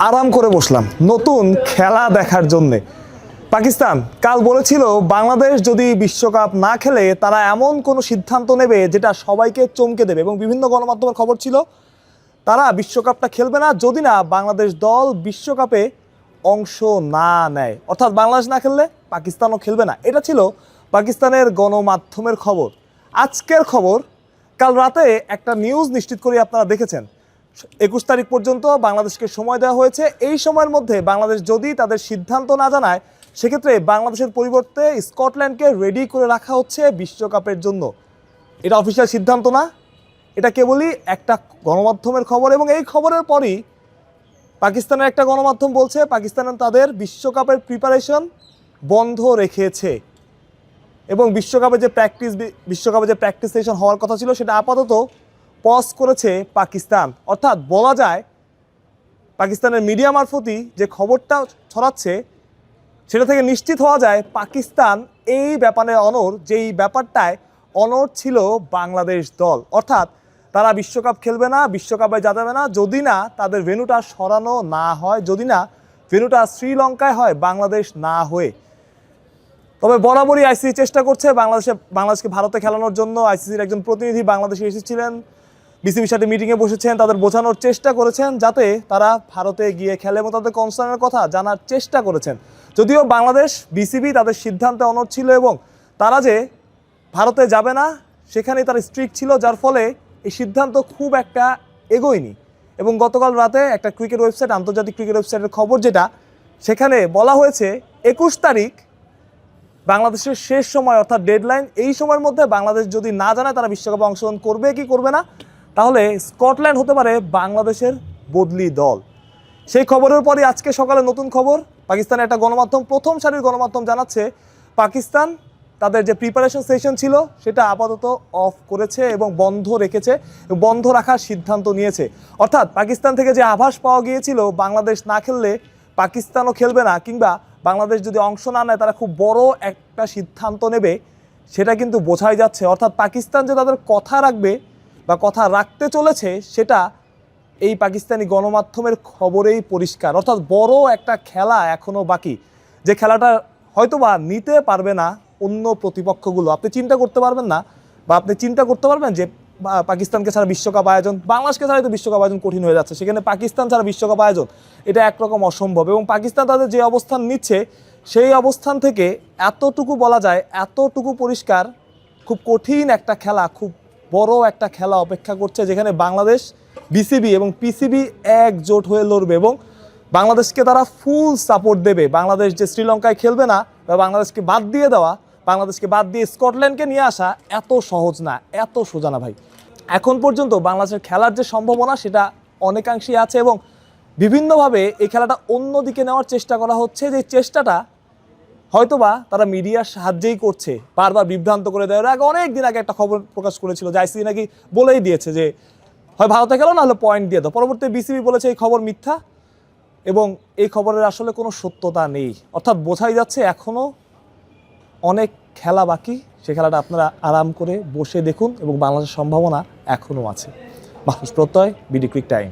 আরাম করে বসলাম নতুন খেলা দেখার জন্যে। পাকিস্তান কাল বলেছিল বাংলাদেশ যদি বিশ্বকাপ না খেলে তারা এমন কোনো সিদ্ধান্ত নেবে যেটা সবাইকে চমকে দেবে, এবং বিভিন্ন গণমাধ্যমের খবর ছিল তারা বিশ্বকাপটা খেলবে না যদি না বাংলাদেশ দল বিশ্বকাপে অংশ না নেয়, অর্থাৎ বাংলাদেশ না খেললে পাকিস্তানও খেলবে না। এটা ছিল পাকিস্তানের গণমাধ্যমের খবর। আজকের খবর, কাল রাতে একটা নিউজ নিশ্চিত করে আপনারা দেখেছেন, 21 তারিখ পর্যন্ত বাংলাদেশকে সময় দেওয়া হয়েছে। এই সময়ের মধ্যে বাংলাদেশ যদি তাদের সিদ্ধান্ত না জানায় সেক্ষেত্রে বাংলাদেশের পরিবর্তে স্কটল্যান্ডকে রেডি করে রাখা হচ্ছে বিশ্বকাপের জন্য। এটা অফিসিয়াল সিদ্ধান্ত না, এটা কেবলই একটা গণমাধ্যমের খবর। এবং এই খবরের পরই পাকিস্তানের একটা গণমাধ্যম বলছে পাকিস্তান তাদের বিশ্বকাপের প্রিপারেশন বন্ধ রেখেছে এবং বিশ্বকাপে যে প্র্যাকটিস সেশন হওয়ার কথা ছিল সেটা আপাতত পজ করেছে পাকিস্তান। অর্থাৎ বলা যায় পাকিস্তানের মিডিয়া মারফতই যে খবরটা ছড়াচ্ছে সেটা থেকে নিশ্চিত হওয়া যায় পাকিস্তান এই ব্যাপারে যেই ব্যাপারটায় অনড় ছিল বাংলাদেশ দল, অর্থাৎ তারা বিশ্বকাপ খেলবে না, বিশ্বকাপে যাবে না যদি না তাদের ভেন্যুটা সরানো না হয়, যদি না ভেন্যুটা শ্রীলঙ্কায় হয় বাংলাদেশ না হয়ে। তবে বরাবরই আইসিসি চেষ্টা করছে বাংলাদেশকে ভারতে খেলানোর জন্য। আইসিসির একজন প্রতিনিধি বাংলাদেশে এসেছিলেন, বিসিবির সাথে মিটিংয়ে বসেছেন, তাদের বোঝানোর চেষ্টা করেছেন যাতে তারা ভারতে গিয়ে খেলে এবং তাদের কনসার্নের কথা জানার চেষ্টা করেছেন। যদিও বাংলাদেশ বিসিবি তাদের সিদ্ধান্তে অনড় ছিল এবং তারা যে ভারতে যাবে না সেখানেই তারা স্ট্রিক্ট ছিল, যার ফলে এই সিদ্ধান্ত খুব একটা এগোয়নি। এবং গতকাল রাতে একটা ক্রিকেট ওয়েবসাইট, আন্তর্জাতিক ক্রিকেট ওয়েবসাইটের খবর যেটা, সেখানে বলা হয়েছে 21 তারিখ বাংলাদেশের শেষ সময়, অর্থাৎ ডেডলাইন। এই সময়ের মধ্যে বাংলাদেশ যদি না জানায় তারা বিশ্বকাপে অংশগ্রহণ করবে কি করবে না, তাহলে স্কটল্যান্ড হতে পারে বাংলাদেশের বদলি দল। সেই খবরের পরই আজকে সকালে নতুন খবর, পাকিস্তানের একটা গণমাধ্যম, প্রথম সারির গণমাধ্যম জানাচ্ছে পাকিস্তান তাদের যে প্রিপারেশন সেশন ছিল সেটা আপাতত অফ করেছে এবং বন্ধ রেখেছে, বন্ধ রাখার সিদ্ধান্ত নিয়েছে। অর্থাৎ পাকিস্তান থেকে যে আভাস পাওয়া গিয়েছিল বাংলাদেশ না খেললে পাকিস্তানও খেলবে না, কিংবা বাংলাদেশ যদি অংশ না নেয় তারা খুব বড় একটা সিদ্ধান্ত নেবে, সেটা কিন্তু বোঝাই যাচ্ছে। অর্থাৎ পাকিস্তান যে তাদের কথা রাখবে বা কথা রাখতে চলেছে সেটা এই পাকিস্তানি গণমাধ্যমের খবরেই পরিষ্কার। অর্থাৎ বড় একটা খেলা এখনও বাকি, যে খেলাটা হয়তোবা নিতে পারবে না অন্য প্রতিপক্ষগুলো। আপনি চিন্তা করতে পারবেন না, বা আপনি চিন্তা করতে পারবেন যে পাকিস্তানকে ছাড়া বিশ্বকাপ আয়োজন, বাংলাদেশকে ছাড়াই তো বিশ্বকাপ আয়োজন কঠিন হয়ে যাচ্ছে, সেখানে পাকিস্তান ছাড়া বিশ্বকাপ আয়োজন এটা একরকম অসম্ভব। এবং পাকিস্তান তাদের যে অবস্থান নিচ্ছে সেই অবস্থান থেকে এতটুকু বলা যায়, এতটুকু পরিষ্কার, খুব কঠিন একটা খেলা, খুব বড় একটা খেলা অপেক্ষা করছে, যেখানে বাংলাদেশ, বিসিবি এবং পিসিবি একজোট হয়ে লড়বে এবং বাংলাদেশকে তারা ফুল সাপোর্ট দেবে। বাংলাদেশ যে শ্রীলঙ্কায় খেলবে না বা বাংলাদেশকে বাদ দিয়ে দেওয়া, বাংলাদেশকে বাদ দিয়ে স্কটল্যান্ডকে নিয়ে আসা এত সহজ না, এত সোজা না ভাই। এখন পর্যন্ত বাংলাদেশের খেলার যে সম্ভাবনা সেটা অনেকাংশেই আছে এবং বিভিন্নভাবে এই খেলাটা অন্যদিকে নেওয়ার চেষ্টা করা হচ্ছে, যে চেষ্টাটা হয়তোবা তারা মিডিয়ার সাহায্যেই করছে, বারবার বিভ্রান্ত করে দেওয়ার আগে অনেক দিন আগে একটা খবর প্রকাশ করেছিল যে আইসিসি নাকি বলেই দিয়েছে যে হয় ভারতে খেলো না হলে পয়েন্ট দিয়ে দাও। পরবর্তী বিসিবি বলেছে এই খবর মিথ্যা এবং এই খবরের আসলে কোনো সত্যতা নেই। অর্থাৎ বোঝাই যাচ্ছে এখনও অনেক খেলা বাকি, সে খেলাটা আপনারা আরাম করে বসে দেখুন এবং বাংলাদেশের সম্ভাবনা এখনও আছে। মাহফুজ প্রত্যয়, বিডি ক্রিক টাইম।